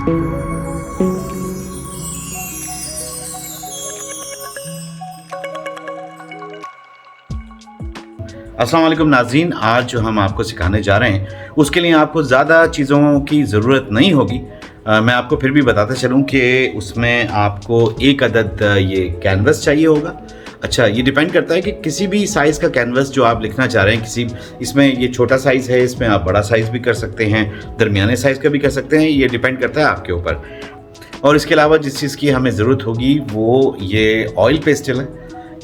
अस्सलाम वालेकुम नाज़रीन, आज जो हम आपको सिखाने जा रहे हैं उसके लिए आपको ज़्यादा चीज़ों की ज़रूरत नहीं होगी। मैं आपको फिर भी बताता चलूँ कि उसमें आपको एक अदद ये कैनवस चाहिए होगा। अच्छा, ये डिपेंड करता है कि किसी भी साइज़ का कैनवस जो आप लिखना चाह रहे हैं, इसमें ये छोटा साइज़ है, इसमें आप बड़ा साइज़ भी कर सकते हैं, दरमियाने साइज़ का भी कर सकते हैं, ये डिपेंड करता है आपके ऊपर। और इसके अलावा जिस चीज़ की हमें ज़रूरत होगी वो ये ऑयल पेस्टल है।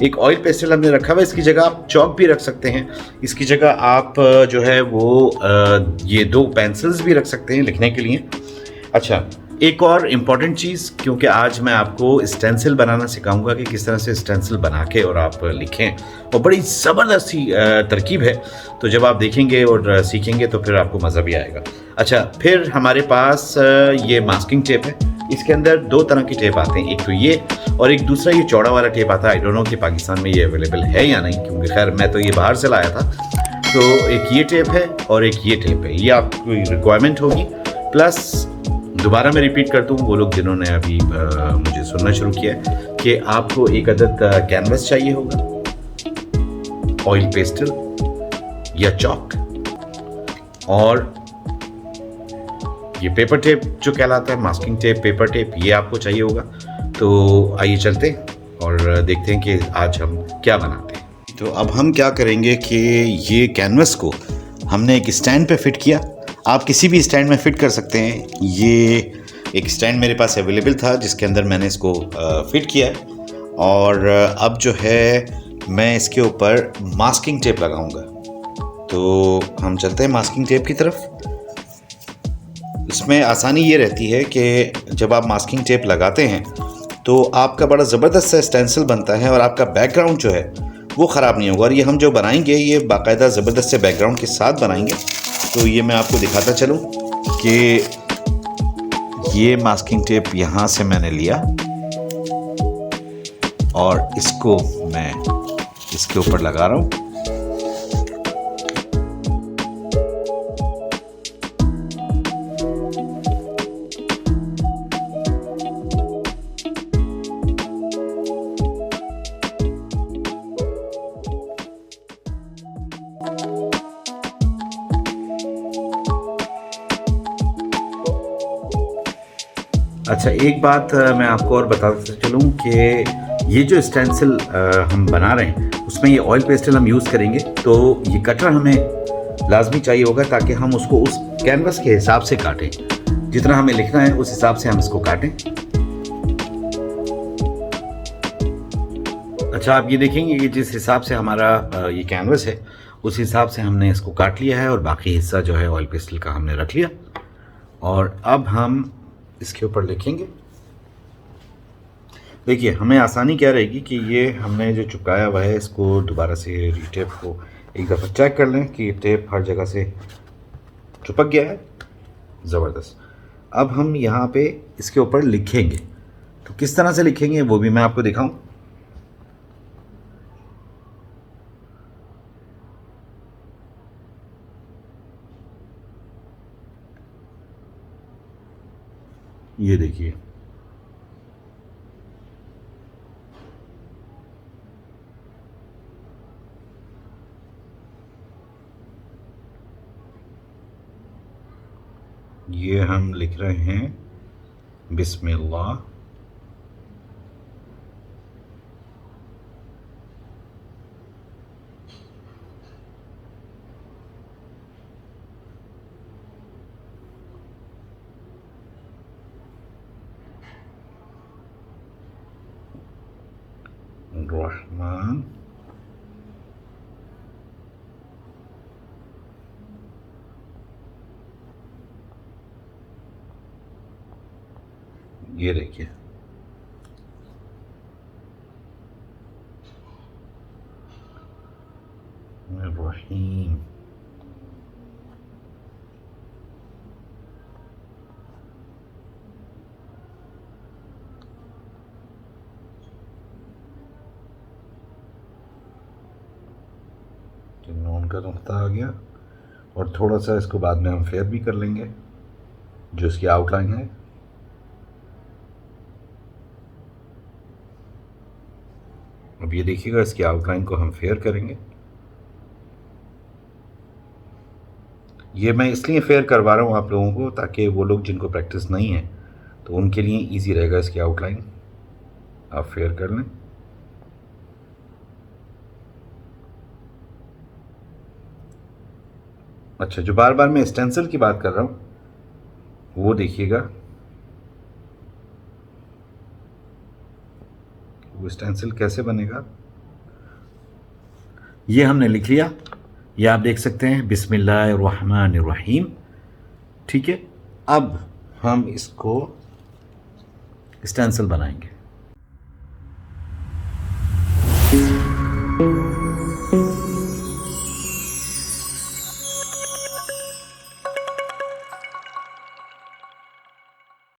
एक ऑयल पेस्टल हमने रखा हुआ है, इसकी जगह आप चॉक भी रख सकते हैं, इसकी जगह आप जो है वो ये 2 पेंसिल्स भी रख सकते हैं लिखने के लिए। अच्छा, एक और इम्पॉर्टेंट चीज़, क्योंकि आज मैं आपको स्टेंसिल बनाना सिखाऊंगा कि किस तरह से स्टेंसिल बना के और आप लिखें, और बड़ी ज़बरदस्त सी तरकीब है। तो जब आप देखेंगे और सीखेंगे तो फिर आपको मज़ा भी आएगा। अच्छा, फिर हमारे पास ये मास्किंग टेप है। इसके अंदर 2 तरह की टेप आते हैं, एक तो ये और एक दूसरा ये चौड़ा वाला टेप आता है। आई डोंट नो कि पाकिस्तान में ये अवेलेबल है या नहीं, क्योंकि खैर मैं तो ये बाहर से लाया था। तो एक ये टेप है और एक ये टेप है, ये आपकी रिक्वायरमेंट होगी। प्लस दोबारा मैं रिपीट करता हूँ, वो लोग जिन्होंने अभी मुझे सुनना शुरू किया है, कि आपको एक अदद कैनवस चाहिए होगा, ऑयल पेस्टल या चॉक, और ये पेपर टेप जो कहलाता है, मास्किंग टेप, पेपर टेप, ये आपको चाहिए होगा। तो आइए चलते हैं और देखते हैं कि आज हम क्या बनाते हैं। तो अब हम क्या करेंगे कि ये कैनवस को हमने एक स्टैंड पे फिट किया। आप किसी भी स्टैंड में फिट कर सकते हैं। ये एक स्टैंड मेरे पास अवेलेबल था जिसके अंदर मैंने इसको फिट किया है, और अब जो है मैं इसके ऊपर मास्किंग टेप लगाऊंगा। तो हम चलते हैं मास्किंग टेप की तरफ। इसमें आसानी ये रहती है कि जब आप मास्किंग टेप लगाते हैं तो आपका बड़ा ज़बरदस्त सा स्टेंसिल बनता है और आपका बैकग्राउंड जो है वो ख़राब नहीं होगा। और ये हम जो बनाएंगे ये बाकायदा ज़बरदस्त से बैकग्राउंड के साथ बनाएंगे। तो ये मैं आपको दिखाता चलूँ कि ये मास्किंग टेप यहाँ से मैंने लिया और इसको मैं इसके ऊपर लगा रहा हूँ। अच्छा, एक बात मैं आपको और बताता चलूँ कि ये जो स्टेंसिल हम बना रहे हैं उसमें ये ऑयल पेस्टल हम यूज़ करेंगे, तो ये कटर हमें लाजमी चाहिए होगा ताकि हम उसको उस कैनवस के हिसाब से काटें, जितना हमें लिखना है उस हिसाब से हम इसको काटें। अच्छा, आप ये देखेंगे कि जिस हिसाब से हमारा ये कैनवस है उस हिसाब से हमने इसको काट लिया है, और बाकी हिस्सा जो है ऑयल पेस्टल का हमने रख लिया। और अब हम इसके ऊपर लिखेंगे। देखिए, हमें आसानी क्या रहेगी कि ये हमने जो चिपकाया हुआ है इसको दोबारा से टेप को एक दफ़ा चेक कर लें कि टेप हर जगह से चिपक गया है। ज़बरदस्त। अब हम यहाँ पे इसके ऊपर लिखेंगे, तो किस तरह से लिखेंगे वो भी मैं आपको दिखाऊं। ये देखिए, ये हम लिख रहे हैं बिस्मिल्लाह। रहमान ये देखिए, रहीम। नून का नुक्ता आ गया, और थोड़ा सा इसको बाद में हम फेयर भी कर लेंगे जो इसकी आउटलाइन है। अब ये देखिएगा, इसकी आउटलाइन को हम फेयर करेंगे। ये मैं इसलिए फेयर करवा रहा हूँ आप लोगों को ताकि वो लोग जिनको प्रैक्टिस नहीं है तो उनके लिए इजी रहेगा। इसकी आउटलाइन आप फेयर कर लें। अच्छा, जो बार बार मैं स्टेंसिल की बात कर रहा हूँ वो देखिएगा, वो स्टेंसिल कैसे बनेगा। ये हमने लिख लिया, ये आप देख सकते हैं, बिस्मिल्लाहिर्रहमानिर्रहीम। ठीक है, अब हम इसको स्टेंसिल बनाएंगे।